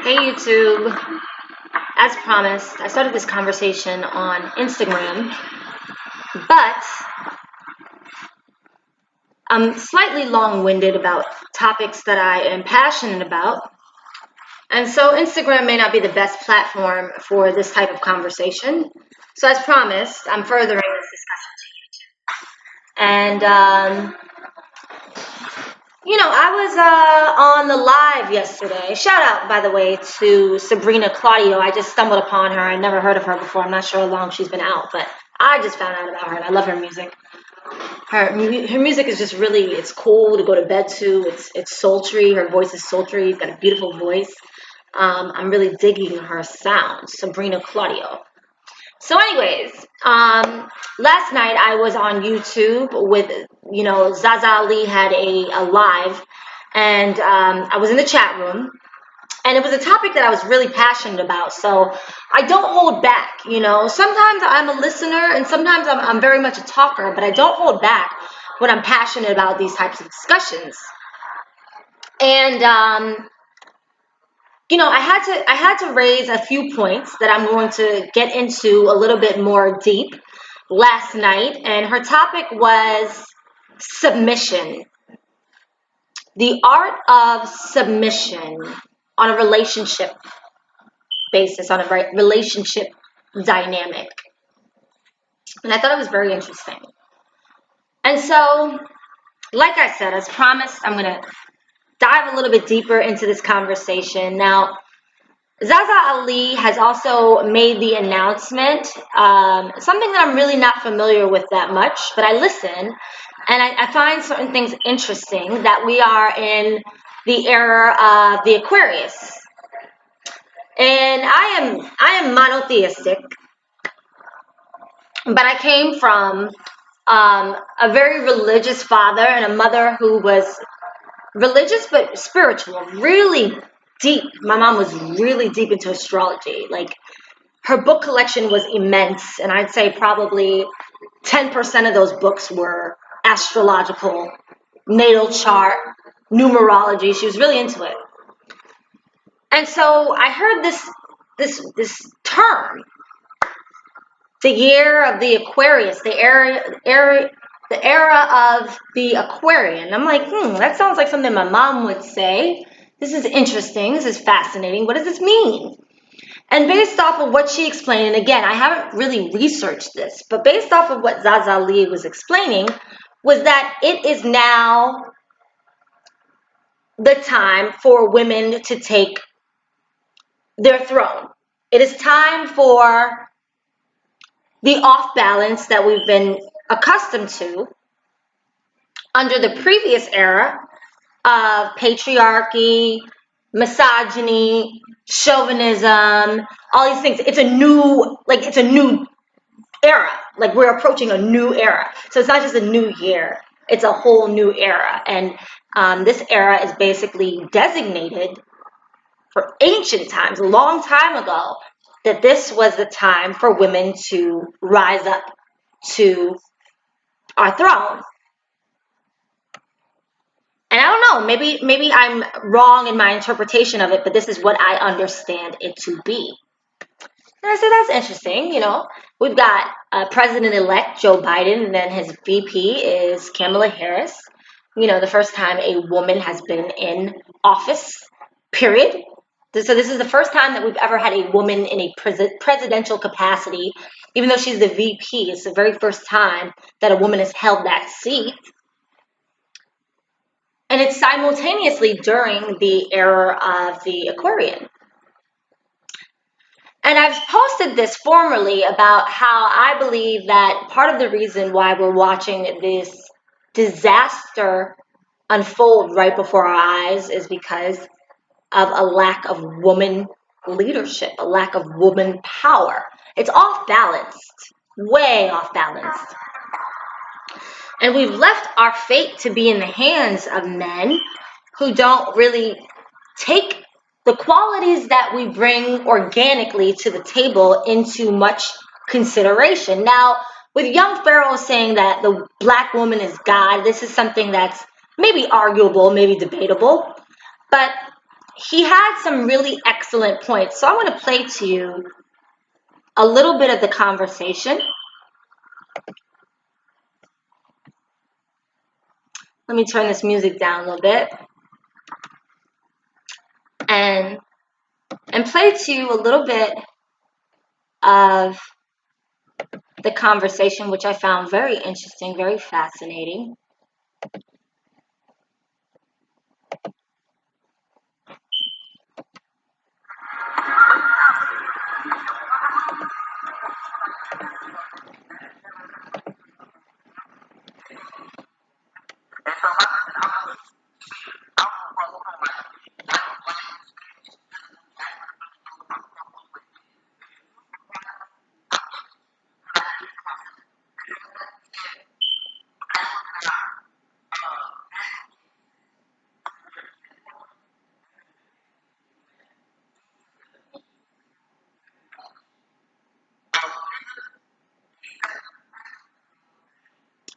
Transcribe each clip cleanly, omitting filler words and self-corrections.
Hey YouTube, as promised, I started this conversation on Instagram, but I'm slightly long-winded about topics that I am passionate about, and so Instagram may not be the best platform for this type of conversation. So as promised, I'm furthering this discussion to YouTube. And I was on the live yesterday. Shout out, by the way, to Sabrina Claudio. I just stumbled upon her. I never heard of her before. I'm not sure how long she's been out, but I just found out about her, and I love her music. Her music is just really, it's cool to go to bed to. It's sultry. Her voice is sultry. She's got a beautiful voice. I'm really digging her sound, Sabrina Claudio. So anyways, last night I was on YouTube with, Zaza Ali had a live, and I was in the chat room, and it was a topic that I was really passionate about. So I don't hold back, Sometimes I'm a listener, and sometimes I'm very much a talker, but I don't hold back when I'm passionate about these types of discussions. And I had to raise a few points that I'm going to get into a little bit more deep last night, and her topic was submission. The art of submission on a relationship basis, on a relationship dynamic. And I thought it was very interesting. And so, like I said, as promised, I'm going to dive a little bit deeper into this conversation. Now, Zaza Ali has also made the announcement, something that I'm really not familiar with that much, but I listen, and I find certain things interesting, that we are in the era of the Aquarius. And I am monotheistic, but I came from a very religious father and a mother who was religious but spiritual, really deep. My mom was really deep into astrology. Like, her book collection was immense, and I'd say probably 10% of those books were astrological, natal chart, numerology. She was really into it. And so I heard this term, the year of the Aquarius, the era of the Aquarian. I'm like, that sounds like something my mom would say. This is interesting. This is fascinating. What does this mean? And based off of what she explained, and again, I haven't really researched this, but based off of what Zaza Ali was explaining, was that it is now the time for women to take their throne. It is time for the off balance that we've been accustomed to under the previous era of patriarchy, misogyny, chauvinism, all these things. It's a new era. Like, we're approaching a new era. So it's not just a new year, it's a whole new era. And this era is basically designated for ancient times, a long time ago, that this was the time for women to rise up to our throne. And I don't know, maybe I'm wrong in my interpretation of it, but this is what I understand it to be. And I said, that's interesting. We've got President-elect Joe Biden, and then his VP is Kamala Harris. The first time a woman has been in office, period. So this is the first time that we've ever had a woman in a presidential capacity, even though she's the VP. It's the very first time that a woman has held that seat. And it's simultaneously during the era of the Aquarian. And I've posted this formerly about how I believe that part of the reason why we're watching this disaster unfold right before our eyes is because of a lack of woman leadership, a lack of woman power. It's off balanced, way off balanced. And we've left our fate to be in the hands of men who don't really take the qualities that we bring organically to the table into much consideration. Now, with young Pharaoh saying that the black woman is God, this is something that's maybe arguable, maybe debatable, but he had some really excellent points. So I want to play to you a little bit of the conversation. Let me turn this music down a little bit and play to you a little bit of the conversation, which I found very interesting, very fascinating.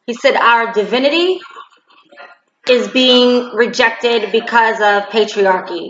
He said, our divinity is being rejected because of patriarchy.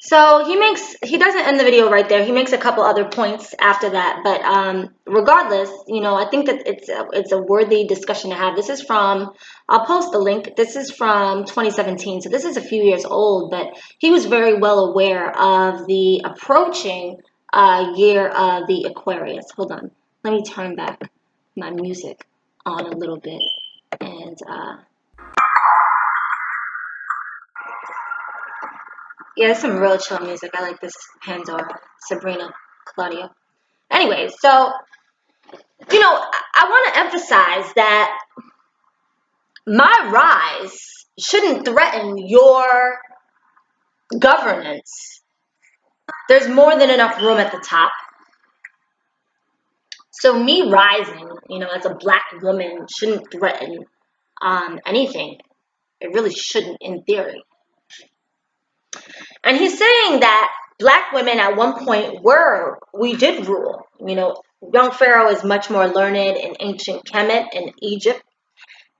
So he doesn't end the video right there. He makes a couple other points after that, but regardless, I think that it's a worthy discussion to have. This is from, I'll post the link. This is from 2017, so this is a few years old, but he was very well aware of the approaching year of the Aquarius. Hold on, let me turn back my music on a little bit, and yeah, there's some real chill music. I like this Pandora, Sabrina, Claudio. Anyway, so, I want to emphasize that my rise shouldn't threaten your governance. There's more than enough room at the top. So me rising, as a black woman shouldn't threaten anything. It really shouldn't in theory. And he's saying that black women at one point we did rule. Young Pharaoh is much more learned in ancient Kemet and Egypt.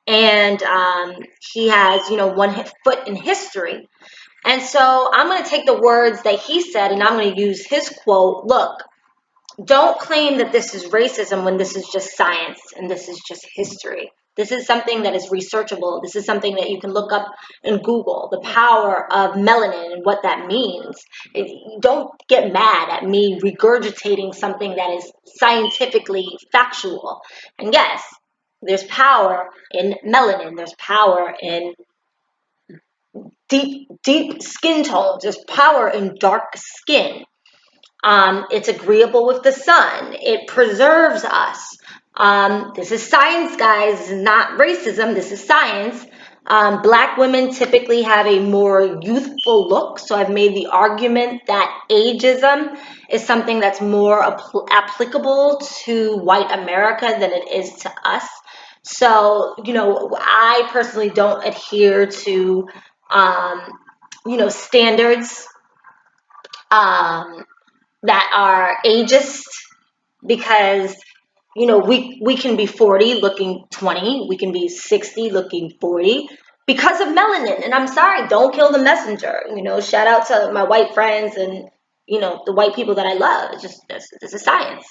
And he has, one foot in history. And so I'm going to take the words that he said and I'm going to use his quote. Look, don't claim that this is racism when this is just science and this is just history. This is something that is researchable. This is something that you can look up in Google, the power of melanin and what that means. Don't get mad at me regurgitating something that is scientifically factual. And yes, there's power in melanin. There's power in deep skin tones. There's power in dark skin. It's agreeable with the sun. It preserves us. This is science, guys. This is not racism. This is science. Black women typically have a more youthful look. So I've made the argument that ageism is something that's more applicable to white America than it is to us. So, I personally don't adhere to, standards that are ageist because we can be 40 looking 20, we can be 60 looking 40 because of melanin. And I'm sorry, don't kill the messenger. Shout out to my white friends and the white people that I love. It's just this is science.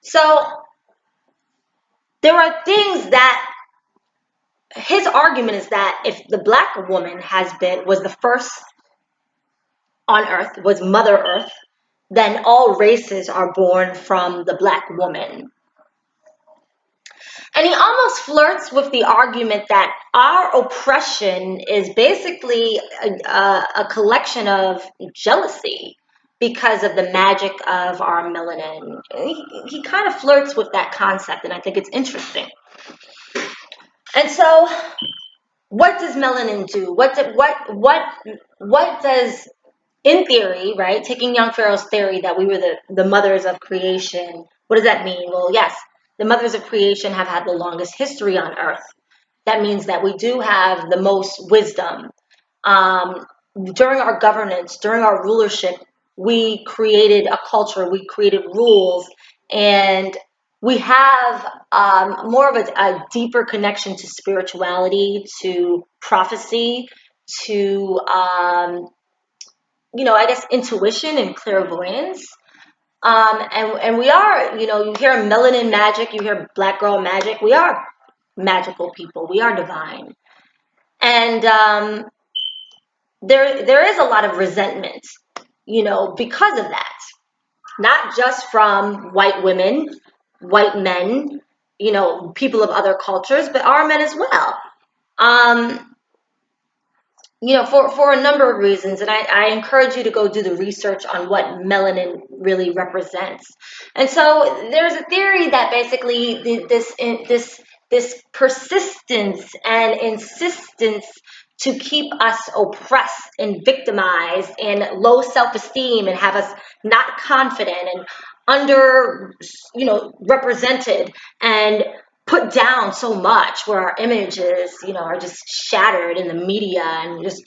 So there are things that his argument is that if the black woman was the first on earth, was Mother Earth, then all races are born from the black woman. And he almost flirts with the argument that our oppression is basically a collection of jealousy because of the magic of our melanin. He kind of flirts with that concept, and I think it's interesting. And so, what does melanin do? What does, in theory, right? Taking young Pharaoh's theory that we were the mothers of creation. What does that mean? Well, yes, the mothers of creation have had the longest history on earth. That means that we do have the most wisdom. During our governance, during our rulership, we created a culture, we created rules, and we have more of a deeper connection to spirituality, to prophecy, to, I guess, intuition and clairvoyance. And we are, you hear melanin magic, you hear black girl magic. We are magical people. We are divine. And there is a lot of resentment, because of that. Not just from white women, white men, people of other cultures, but our men as well. Um, for a number of reasons. And I encourage you to go do the research on what melanin really represents. And so there's a theory that basically this persistence and insistence to keep us oppressed and victimized and low self-esteem and have us not confident and under, represented and put down so much, where our images, are just shattered in the media and just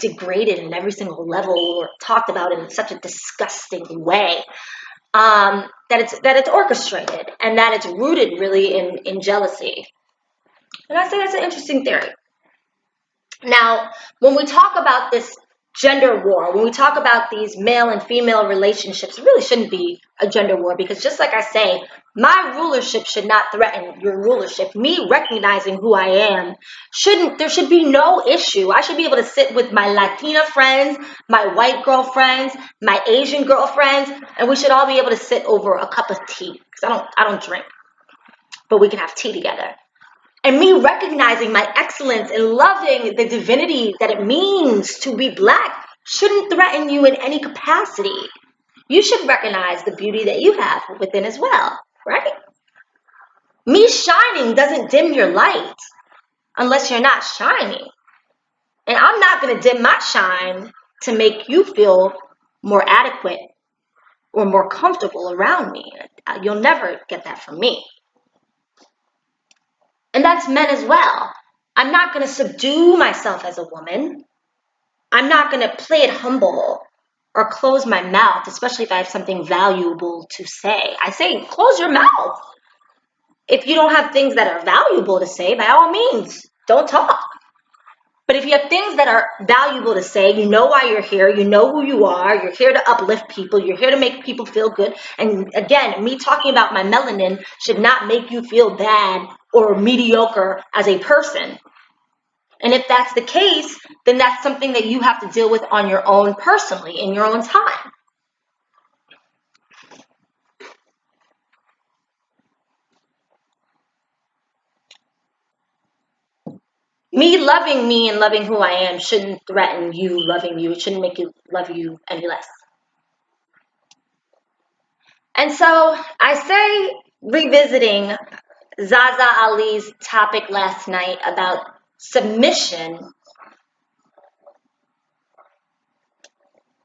degraded in every single level, or talked about in such a disgusting way, that it's orchestrated and that it's rooted really in jealousy. And I say that's an interesting theory. Now, when we talk about this gender war. When we talk about these male and female relationships, it really shouldn't be a gender war, because just like I say, my rulership should not threaten your rulership. Me recognizing who I am there should be no issue. I should be able to sit with my Latina friends, my white girlfriends, my Asian girlfriends, and we should all be able to sit over a cup of tea, because I don't drink, but we can have tea together. And me recognizing my excellence and loving the divinity that it means to be Black shouldn't threaten you in any capacity. You should recognize the beauty that you have within as well, right? Me shining doesn't dim your light unless you're not shining. And I'm not going to dim my shine to make you feel more adequate or more comfortable around me. You'll never get that from me. And that's men as well. I'm not going to subdue myself as a woman. I'm not going to play it humble or close my mouth, especially if I have something valuable to say. I say, close your mouth. If you don't have things that are valuable to say, by all means, don't talk. But if you have things that are valuable to say, you know why you're here, you know who you are, you're here to uplift people, you're here to make people feel good. And again, me talking about my melanin should not make you feel bad or mediocre as a person. And if that's the case, then that's something that you have to deal with on your own personally, in your own time. Me and loving who I am shouldn't threaten you loving you. It shouldn't make you love you any less. And so I say, revisiting Zaza Ali's topic last night about submission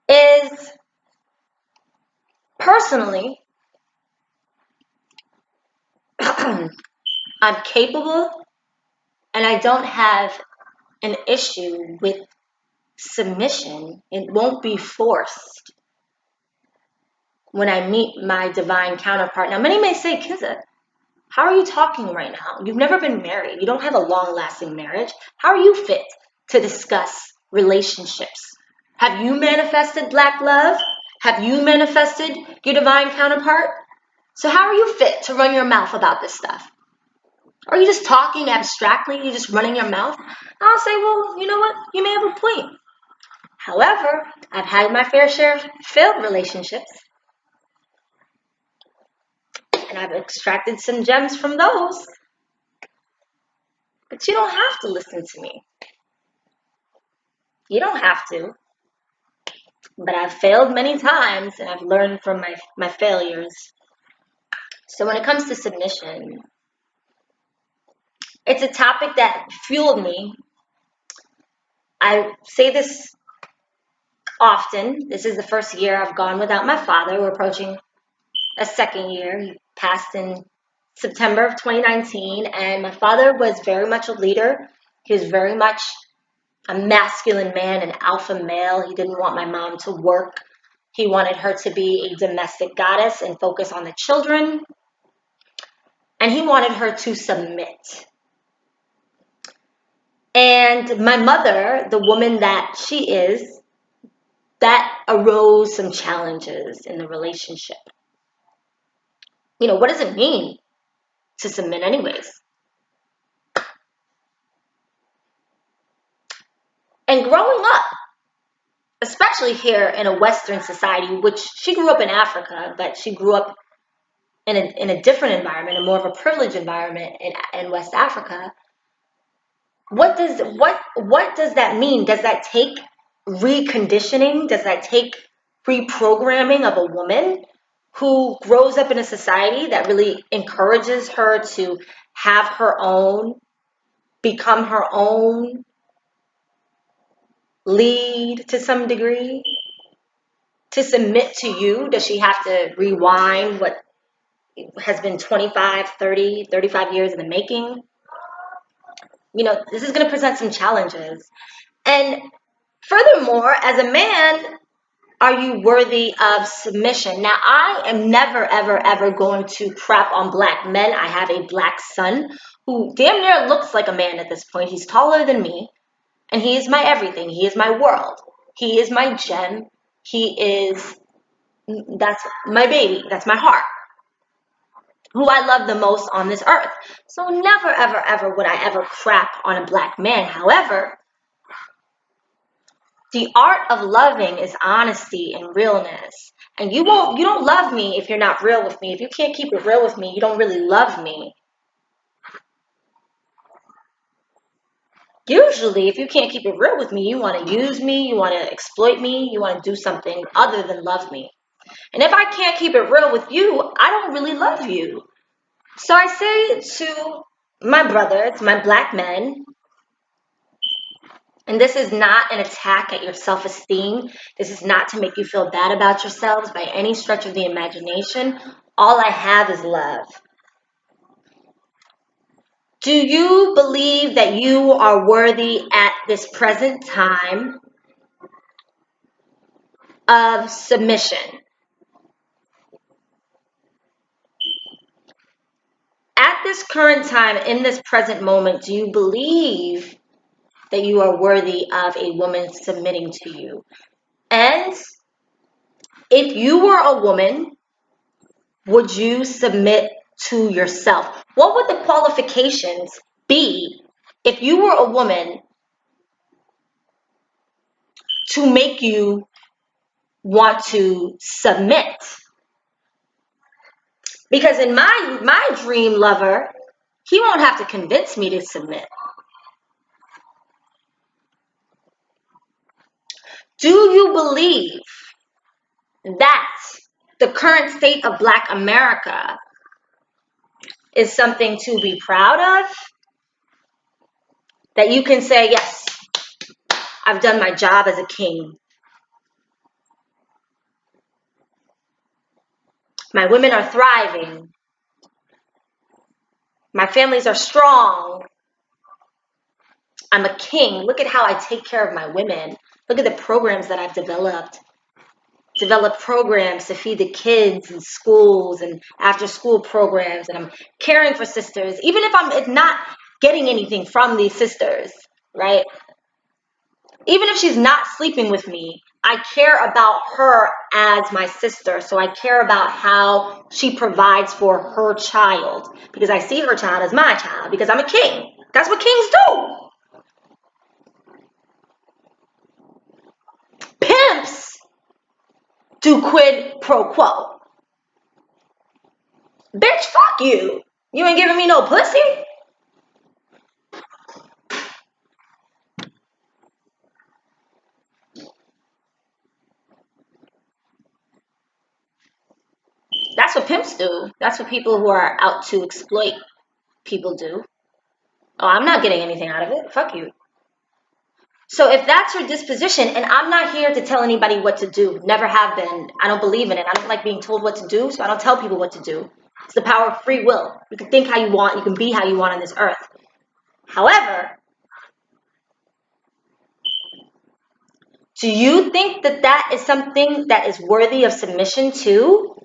is, personally, I'm capable and I don't have an issue with submission. It won't be forced when I meet my divine counterpart. Now, many may say, Kinza, how are you talking right now? You've never been married. You don't have a long-lasting marriage. How are you fit to discuss relationships? Have you manifested Black love? Have you manifested your divine counterpart? So how are you fit to run your mouth about this stuff? Are you just talking abstractly? You're just running your mouth? I'll say, well, you know what? You may have a point. However, I've had my fair share of failed relationships, and I've extracted some gems from those. But you don't have to listen to me. You don't have to. But I've failed many times, and I've learned from my failures. So when it comes to submission, it's a topic that fueled me. I say this often. This is the first year I've gone without my father. We're approaching a second year. He passed in September of 2019, and my father was very much a leader. He was very much a masculine man, an alpha male. He didn't want my mom to work. He wanted her to be a domestic goddess and focus on the children. And he wanted her to submit. And my mother, the woman that she is, that arose some challenges in the relationship. You know, what does it mean to submit anyways? And growing up, especially here in a Western society, which she grew up in Africa, but she grew up in a different environment, a more of a privileged environment in West Africa. What does that mean? Does that take reconditioning? Does that take reprogramming of a woman who grows up in a society that really encourages her to have her own, become her own, lead to some degree, to submit to you? Does she have to rewind what has been 25, 30, 35 years in the making? You know, this is going to present some challenges. And furthermore, as a man, are you worthy of submission? Now, I am never, ever, ever going to crap on Black men. I have a Black son who damn near looks like a man at this point. He's taller than me, and he is my everything. He is my world. He is my gem. That's my baby. That's my heart, who I love the most on this earth. So never, ever, ever would I ever crap on a black man. However, the art of loving is honesty and realness. And you don't love me if you're not real with me. If you can't keep it real with me, you don't really love me. Usually, if you can't keep it real with me, you want to use me, you want to exploit me, you want to do something other than love me. And if I can't keep it real with you, I don't really love you. So I say to my brothers, my black men, and this is not an attack at your self-esteem. This is not to make you feel bad about yourselves by any stretch of the imagination. All I have is love. Do you believe that you are worthy at this present time of submission? At this current time, in this present moment, do you believe that you are worthy of a woman submitting to you? And if you were a woman, would you submit to yourself? What would the qualifications be if you were a woman to make you want to submit? Because in my dream lover, he won't have to convince me to submit. Do you believe that the current state of Black America is something to be proud of? That you can say, yes, I've done my job as a king. My women are thriving. My families are strong. I'm a king. Look at how I take care of my women. Look at the programs that I've developed. Developed programs to feed the kids in schools and after school programs. And I'm caring for sisters, even if I'm not getting anything from these sisters, right? Even if she's not sleeping with me, I care about her as my sister. So I care about how she provides for her child because I see her child as my child because I'm a king. That's what kings do. Pimps do quid pro quo. Bitch, fuck you. You ain't giving me no pussy. That's what pimps do. That's what people who are out to exploit people do. Oh, I'm not getting anything out of it. Fuck you. So if that's your disposition, and I'm not here to tell anybody what to do, never have been. I don't believe in it. I don't like being told what to do, so I don't tell people what to do. It's the power of free will. You can think how you want. You can be how you want on this earth. However, do you think that that is something that is worthy of submission to?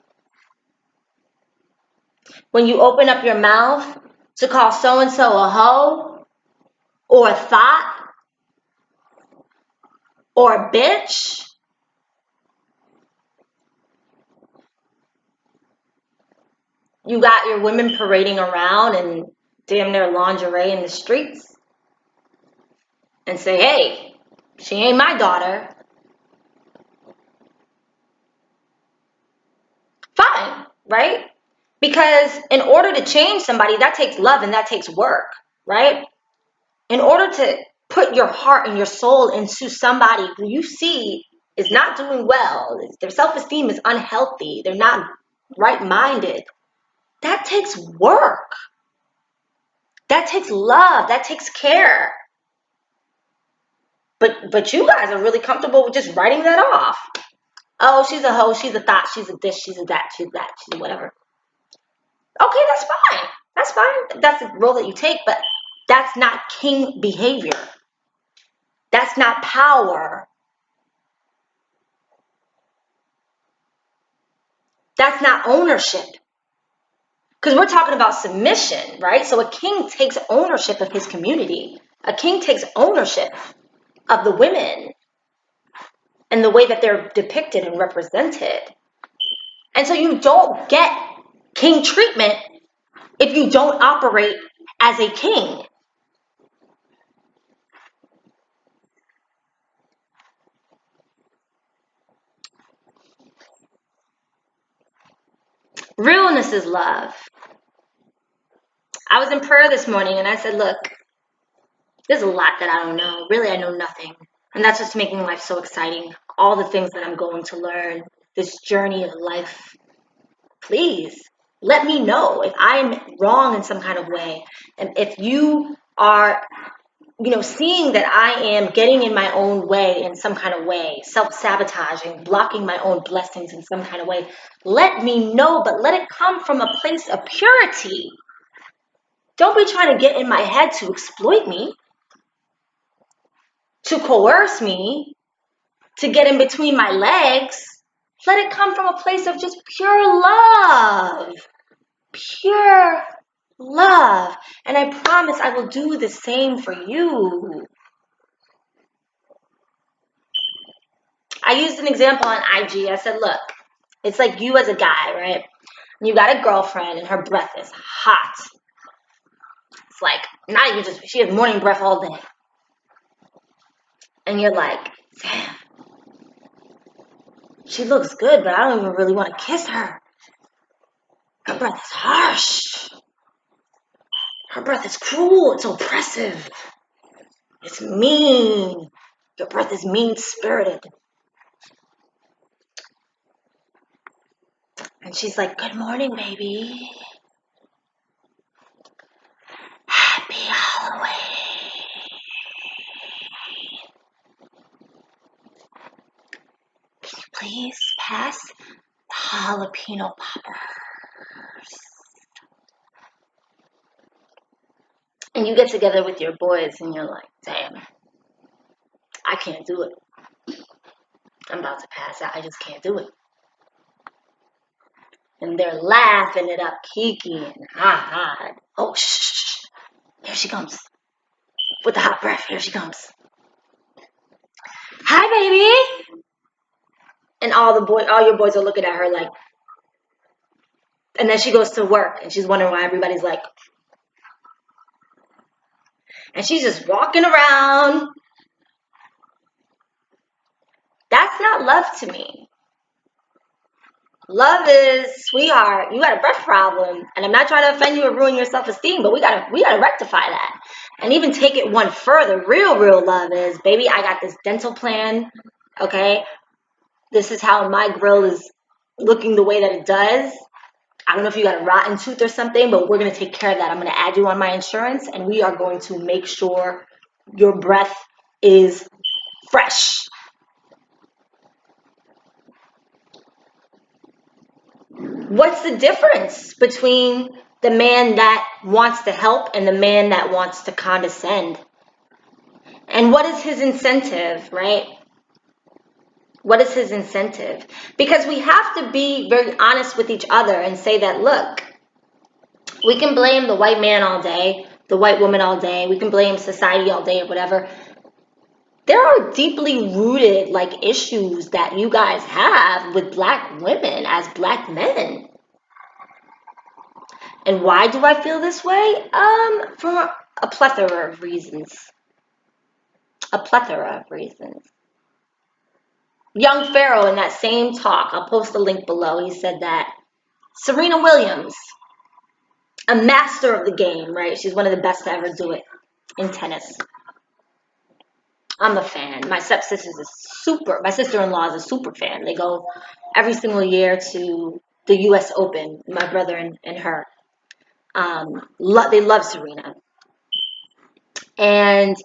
When you open up your mouth to call so-and-so a hoe or a thought or a bitch? You got your women parading around in damn near lingerie in the streets and say, hey, she ain't my daughter. Fine, right? Because in order to change somebody, that takes love and that takes work, right? In order to put your heart and your soul into somebody who you see is not doing well, their self-esteem is unhealthy, they're not right-minded, that takes work. That takes love. That takes care. But you guys are really comfortable with just writing that off. Oh, she's a hoe, she's a thought, she's a this, she's a that, she's that, she's whatever. Okay, that's fine. That's fine. That's the role that you take, but that's not king behavior. That's not power. That's not ownership. Because we're talking about submission, right? So a king takes ownership of his community. A king takes ownership of the women. and the way that they're depicted and represented. And so you don't get king treatment if you don't operate as a king. Realness is love. I was in prayer this morning and I said, look, there's a lot that I don't know. Really, I know nothing. And that's what's making life so exciting. All the things that I'm going to learn, this journey of life. Please let me know if I'm wrong in some kind of way. And if you are, seeing that I am getting in my own way in some kind of way, self-sabotaging, blocking my own blessings in some kind of way, let me know, but let it come from a place of purity. Don't be trying to get in my head to exploit me, to coerce me, to get in between my legs. Let it come from a place of just pure love. Pure love. And I promise I will do the same for you. I used an example on IG. I said, look, it's like you as a guy, right? You got a girlfriend and her breath is hot. It's like, not even just, she has morning breath all day. And you're like, damn, she looks good, but I don't even really want to kiss her. Her breath is harsh. Her breath is cruel. It's oppressive. It's mean. Your breath is mean-spirited. And she's like, good morning, baby. Happy Halloween. Can you please pass the jalapeno poppers? And you get together with your boys and you're like, damn, I can't do it. I'm about to pass out. I just can't do it. And they're laughing it up, kikiing. Ha ha. Oh, shh. Here she comes. With the hot breath. Here she comes. Hi, baby. And all your boys are looking at her like, and then she goes to work and she's wondering why everybody's like, and she's just walking around. That's not love to me. Love is, sweetheart, you got a breath problem, and I'm not trying to offend you or ruin your self-esteem, but we gotta rectify that, and even take it one further. Real love is, baby, I got this dental plan. Okay, this is how my grill is looking the way that it does. I don't know if you got a rotten tooth or something, but we're gonna take care of that. I'm gonna add you on my insurance, and we are going to make sure your breath is fresh. What's the difference between the man that wants to help and the man that wants to condescend? And what is his incentive, right? What is his incentive? Because we have to be very honest with each other and say that, look, we can blame the white man all day, the white woman all day, we can blame society all day or whatever. There are deeply rooted issues that you guys have with black women as black men. And why do I feel this way? For a plethora of reasons. A plethora of reasons. Young Pharaoh, in that same talk, I'll post the link below, he said that Serena Williams, a master of the game, right? She's one of the best to ever do it in tennis. I'm a fan. My sister-in-law is a super fan. They go every single year to the U.S. Open, my brother and her. They love Serena. And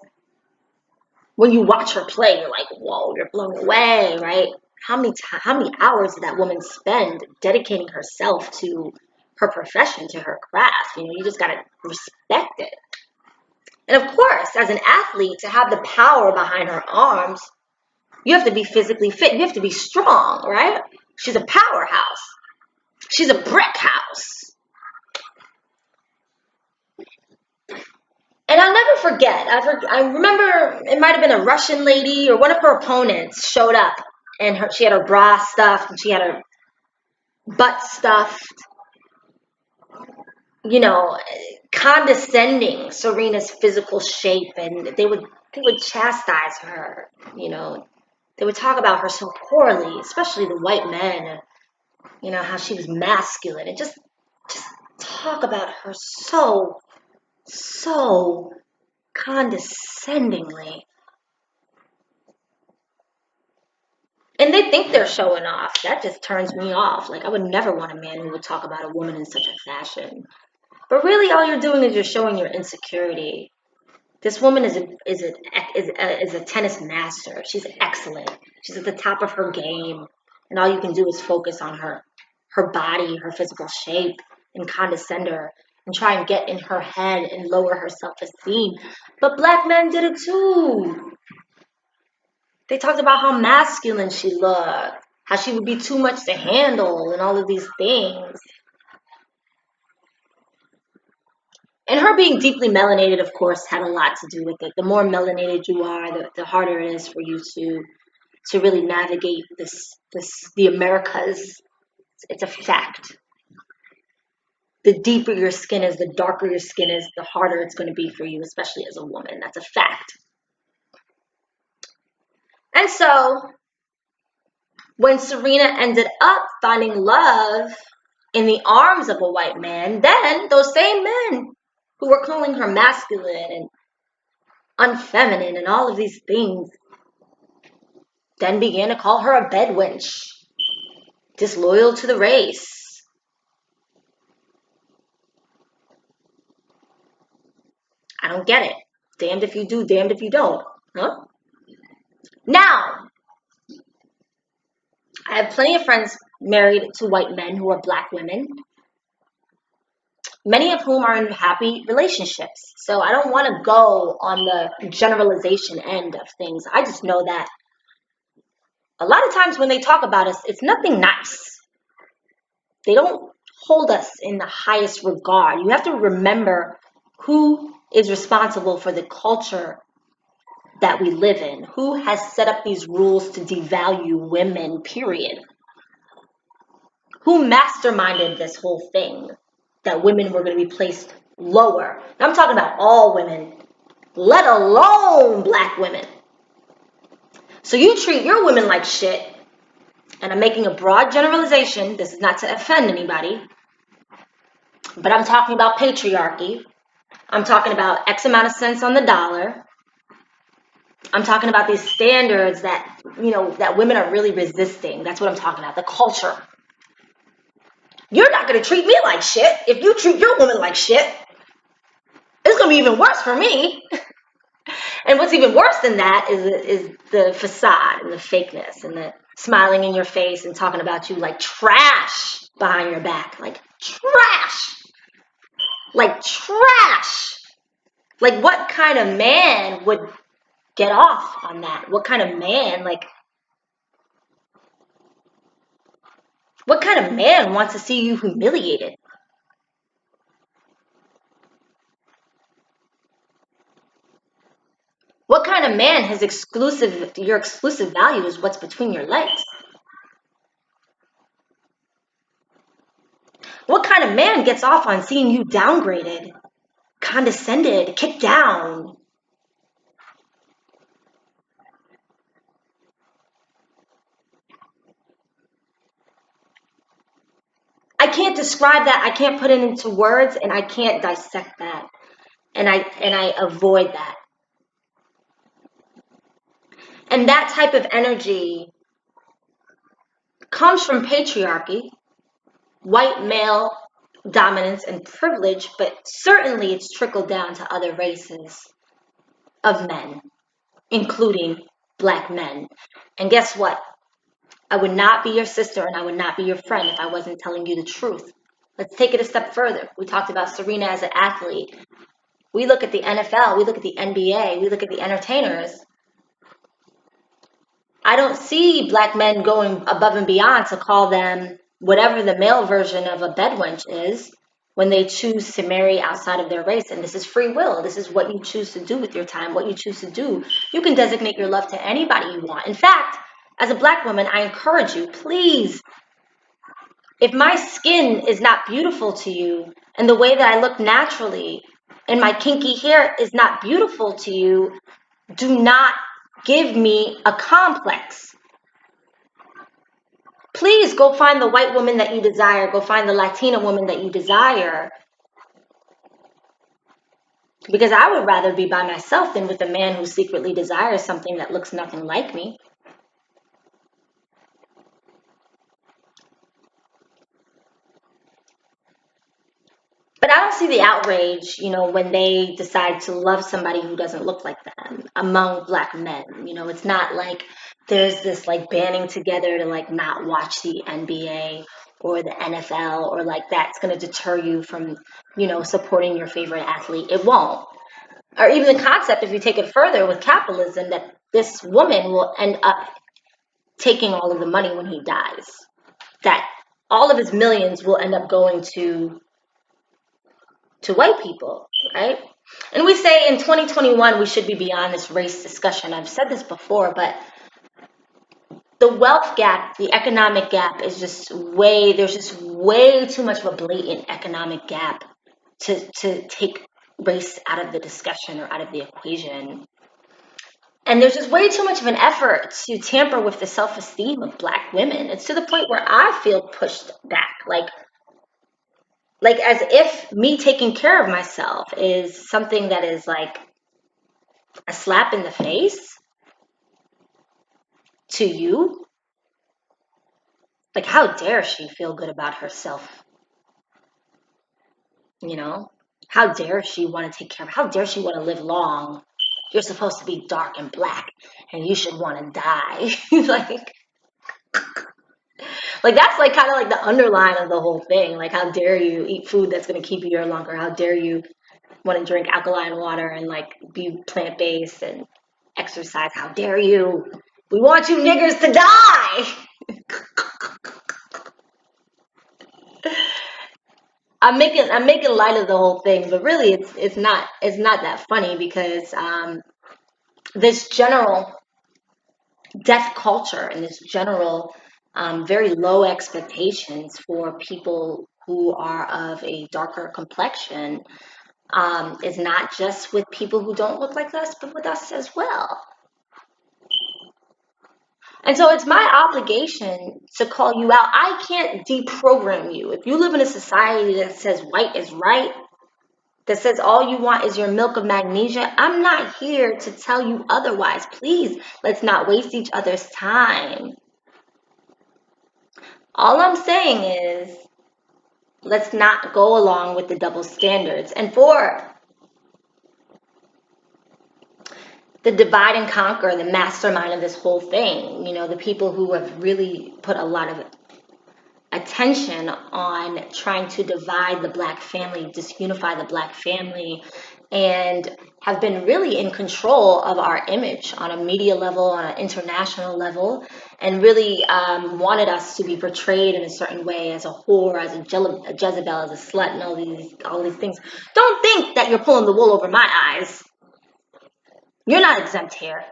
when you watch her play, you're like, whoa, you're blown away, right? How many hours did that woman spend dedicating herself to her profession, to her craft? You just got to respect it. And of course, as an athlete, to have the power behind her arms, you have to be physically fit. You have to be strong, right? She's a powerhouse. She's a brick house. And I'll never forget. I remember it might have been a Russian lady or one of her opponents showed up and she had her bra stuffed, and she had her butt stuffed, you know, condescending Serena's physical shape, and they would chastise her, you know. They would talk about her so poorly, especially the white men, you know, how she was masculine, and just talk about her so condescendingly. And they think they're showing off. That just turns me off. Like, I would never want a man who would talk about a woman in such a fashion. But really, all you're doing is you're showing your insecurity. This woman is a tennis master. She's excellent. She's at the top of her game, and all you can do is focus on her body, her physical shape, and condescend her, and try and get in her head and lower her self-esteem. But black men did it too. They talked about how masculine she looked, how she would be too much to handle, and all of these things. And her being deeply melanated, of course, had a lot to do with it. The more melanated you are, the harder it is for you to really navigate the Americas. It's a fact. The deeper your skin is, the darker your skin is, the harder it's going to be for you, especially as a woman. That's a fact. And so when Serena ended up finding love in the arms of a white man, then those same men who were calling her masculine and unfeminine and all of these things then began to call her a bedwench, disloyal to the race. I don't get it. Damned if you do, damned if you don't. Huh? Now, I have plenty of friends married to white men who are black women, many of whom are in happy relationships. So I don't want to go on the generalization end of things. I just know that a lot of times when they talk about us, it's nothing nice. They don't hold us in the highest regard. You have to remember who is responsible for the culture that we live in, who has set up these rules to devalue women, period. Who masterminded this whole thing that women were going to be placed lower. And I'm talking about all women, let alone black women. So you treat your women like shit, and I'm making a broad generalization. This is not to offend anybody, but I'm talking about patriarchy. I'm talking about X amount of cents on the dollar. I'm talking about these standards that, you know, that women are really resisting. That's what I'm talking about, the culture. You're not going to treat me like shit. If you treat your woman like shit, it's going to be even worse for me. And what's even worse than that is the facade and the fakeness and the smiling in your face and talking about you like trash behind your back. Like trash. Like trash. Like, what kind of man would get off on that? What kind of man, what kind of man wants to see you humiliated? What kind of man has your exclusive value is what's between your legs? What kind of man gets off on seeing you downgraded, condescended, kicked down? I can't describe that. I can't put it into words, and I can't dissect that. And I avoid that. And that type of energy comes from patriarchy, white male dominance and privilege, but certainly it's trickled down to other races of men, including black men. And guess what? I would not be your sister and I would not be your friend if I wasn't telling you the truth. Let's take it a step further. We talked about Serena as an athlete. We look at the NFL, we look at the NBA, we look at the entertainers. I don't see black men going above and beyond to call them whatever the male version of a bedwench is when they choose to marry outside of their race. And this is free will. This is what you choose to do with your time, what you choose to do. You can designate your love to anybody you want. In fact, As a Black woman, I encourage you, please, if my skin is not beautiful to you and the way that I look naturally and my kinky hair is not beautiful to you, do not give me a complex. Please go find the white woman that you desire. Go find the Latina woman that you desire. Because I would rather be by myself than with a man who secretly desires something that looks nothing like me. But I don't see the outrage, when they decide to love somebody who doesn't look like them among Black men. It's not like there's this like banding together to like not watch the NBA or the NFL or like that's going to deter you from, supporting your favorite athlete. It won't. Or even the concept, if you take it further with capitalism, that this woman will end up taking all of the money when he dies. That all of his millions will end up going to white people, right? And we say in 2021 we should be beyond this race discussion. I've said this before, but the wealth gap, the economic gap is there's just way too much of a blatant economic gap to take race out of the discussion or out of the equation. And there's just way too much of an effort to tamper with the self-esteem of Black women. It's to the point where I feel pushed back. Like as if me taking care of myself is something that is like a slap in the face to you. Like, how dare she feel good about herself? How dare she want to take care of, how dare she want to live long? You're supposed to be dark and Black and you should want to die. Like that's like kind of like the underline of the whole thing. Like, how dare you eat food that's going to keep you here longer? How dare you want to drink alkaline water and like be plant-based and exercise? How dare you? We want you niggers to die. I'm making light of the whole thing, but really it's not that funny because this general deaf culture and this general very low expectations for people who are of a darker complexion is not just with people who don't look like us, but with us as well. And so it's my obligation to call you out. I can't deprogram you. If you live in a society that says white is right, that says all you want is your milk of magnesia, I'm not here to tell you otherwise. Please, let's not waste each other's time. All I'm saying is, let's not go along with the double standards. And for the divide and conquer, the mastermind of this whole thing, the people who have really put a lot of attention on trying to divide the Black family, disunify the Black family, and have been really in control of our image on a media level, on an international level, and really wanted us to be portrayed in a certain way as a whore, as a Jezebel, as a slut, and all these things. Don't think that you're pulling the wool over my eyes. You're not exempt here.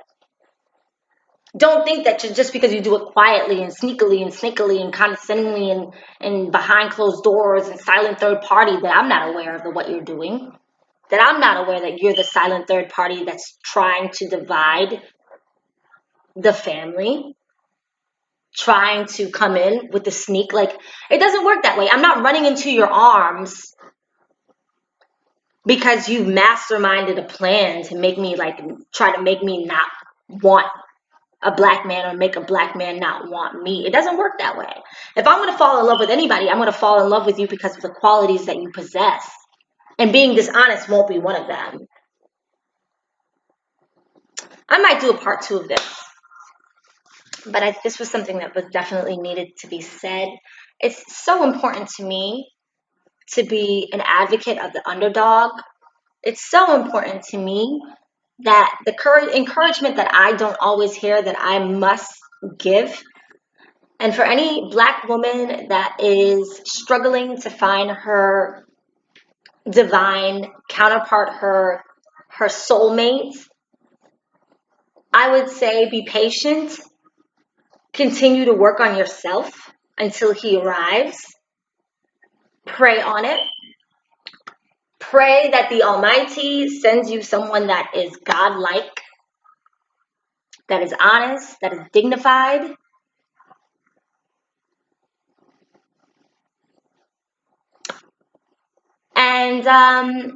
Don't think that just because you do it quietly and sneakily and snakily and condescendingly and behind closed doors and silent third party that I'm not aware of what you're doing. That I'm not aware that you're the silent third party that's trying to divide the family, trying to come in with the sneak. Like, it doesn't work that way. I'm not running into your arms because you masterminded a plan to make me try to make me not want a Black man or make a Black man not want me. It doesn't work that way. If I'm going to fall in love with anybody, I'm going to fall in love with you because of the qualities that you possess. And being dishonest won't be one of them. I might do a part 2 of this, but this was something that was definitely needed to be said. It's so important to me to be an advocate of the underdog. It's so important to me that the encouragement that I don't always hear that I must give. And for any Black woman that is struggling to find her divine counterpart, her soulmate, I would say be patient. Continue to work on yourself until he arrives. Pray on it. Pray that the Almighty sends you someone that is godlike, that is honest, that is dignified. And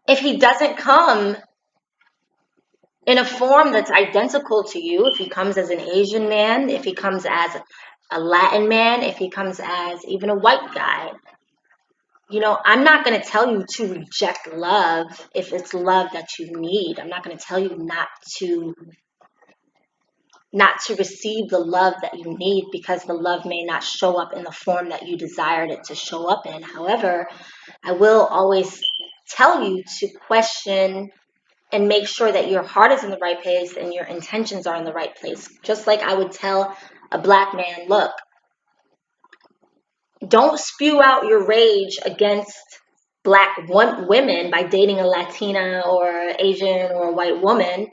if he doesn't come in a form that's identical to you, if he comes as an Asian man, if he comes as a Latin man, if he comes as even a white guy, I'm not going to tell you to reject love if it's love that you need. I'm not going to tell you not to receive the love that you need because the love may not show up in the form that you desired it to show up in. However, I will always tell you to question and make sure that your heart is in the right place and your intentions are in the right place. Just like I would tell a black man, look, don't spew out your rage against black women by dating a Latina or Asian or a white woman,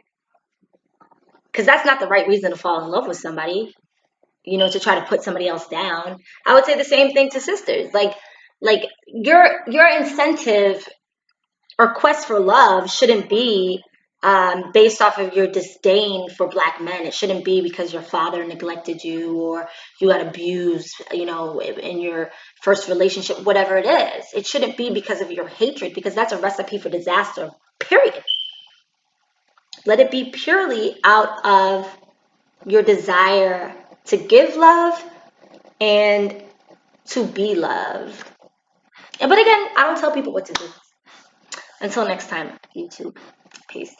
because that's not the right reason to fall in love with somebody, to try to put somebody else down. I would say the same thing to sisters. Like your incentive or quest for love shouldn't be based off of your disdain for black men. It shouldn't be because your father neglected you or you got abused, in your first relationship, whatever it is. It shouldn't be because of your hatred, because that's a recipe for disaster, period. Let it be purely out of your desire to give love and to be loved. But again, I don't tell people what to do. Until next time, YouTube. Peace.